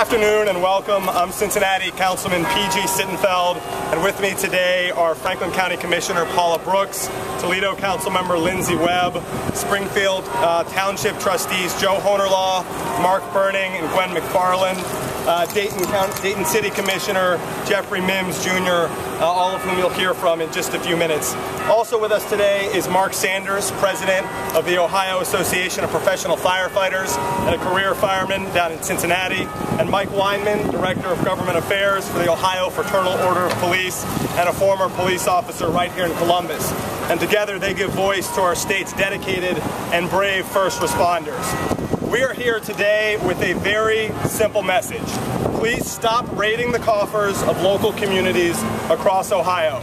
afternoon and welcome. I'm Cincinnati Councilman PG Sittenfeld, and with me today are Franklin County Commissioner Paula Brooks, Toledo Council member Lindsay Webb, Springfield Township Trustees Joe Honerlaw, Mark Burning, and Gwen McFarland, Dayton City Commissioner Jeffrey Mims Jr., all of whom you'll hear from in just a few minutes. Also with us today is Mark Sanders, President of the Ohio Association of Professional Firefighters and a career fireman down in Cincinnati, and Mike Weinman, Director of Government Affairs for the Ohio Fraternal Order of Police and a former police officer right here in Columbus. And together they give voice to our state's dedicated and brave first responders. We are here today with a very simple message. Please stop raiding the coffers of local communities across Ohio.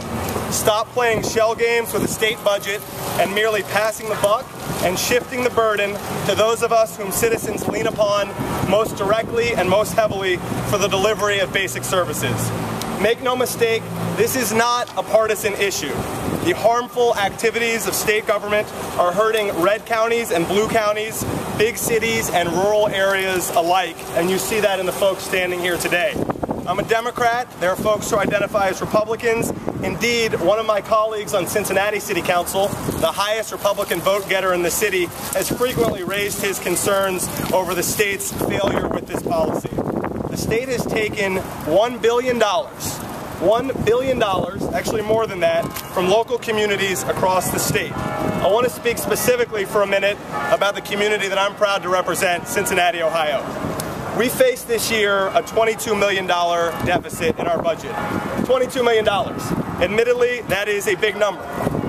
Stop playing shell games with the state budget and merely passing the buck and shifting the burden to those of us whom citizens lean upon most directly and most heavily for the delivery of basic services. Make no mistake, this is not a partisan issue. The harmful activities of state government are hurting red counties and blue counties, big cities and rural areas alike, and you see that in the folks standing here today. I'm a Democrat. There are folks who identify as Republicans. Indeed, one of my colleagues on Cincinnati City Council, the highest Republican vote getter in the city, has frequently raised his concerns over the state's failure with this policy. The state has taken $1 billion, actually more than that, from local communities across the state. I want to speak specifically for a minute about the community that I'm proud to represent, Cincinnati, Ohio. We face this year a $22 million deficit in our budget. $22 million. Admittedly, that is a big number.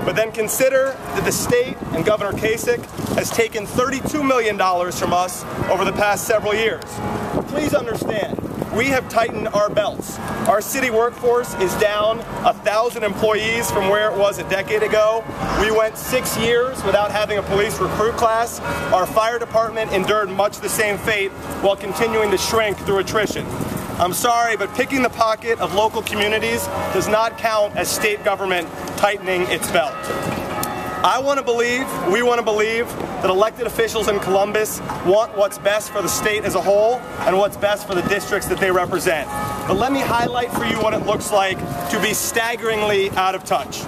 But then consider that the state and Governor Kasich has taken $32 million from us over the past several years. Please understand, we have tightened our belts. Our city workforce is down 1,000 employees from where it was a decade ago. We went 6 years without having a police recruit class. Our fire department endured much the same fate while continuing to shrink through attrition. I'm sorry, but picking the pocket of local communities does not count as state government tightening its belt. I want to believe, we want to believe, that elected officials in Columbus want what's best for the state as a whole and what's best for the districts that they represent. But let me highlight for you what it looks like to be staggeringly out of touch.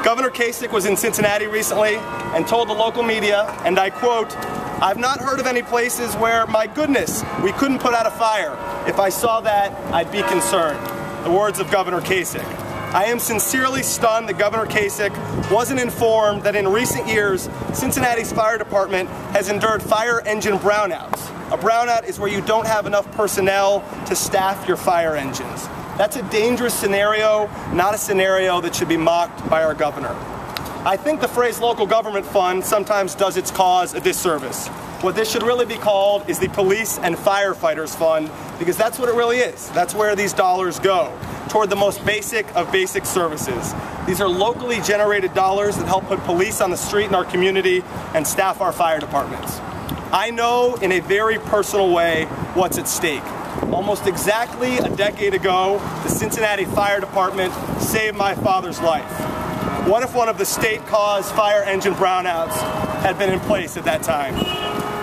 Governor Kasich was in Cincinnati recently and told the local media, and I quote, "I've not heard of any places where, my goodness, we couldn't put out a fire. If I saw that, I'd be concerned." The words of Governor Kasich. I am sincerely stunned that Governor Kasich wasn't informed that in recent years, Cincinnati's fire department has endured fire engine brownouts. A brownout is where you don't have enough personnel to staff your fire engines. That's a dangerous scenario, not a scenario that should be mocked by our governor. I think the phrase local government fund sometimes does its cause a disservice. What this should really be called is the Police and Firefighters Fund, because that's what it really is. That's where these dollars go, toward the most basic of basic services. These are locally generated dollars that help put police on the street in our community and staff our fire departments. I know in a very personal way what's at stake. Almost exactly a decade ago, the Cincinnati Fire Department saved my father's life. What if one of the state-caused fire engine brownouts had been in place at that time?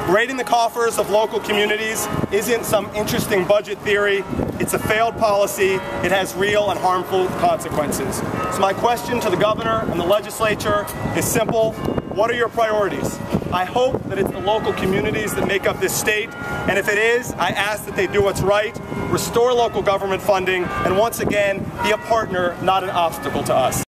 Raiding the coffers of local communities isn't some interesting budget theory. It's a failed policy. It has real and harmful consequences. So my question to the governor and the legislature is simple. What are your priorities? I hope that it's the local communities that make up this state, and if it is, I ask that they do what's right, restore local government funding, and once again, be a partner, not an obstacle to us.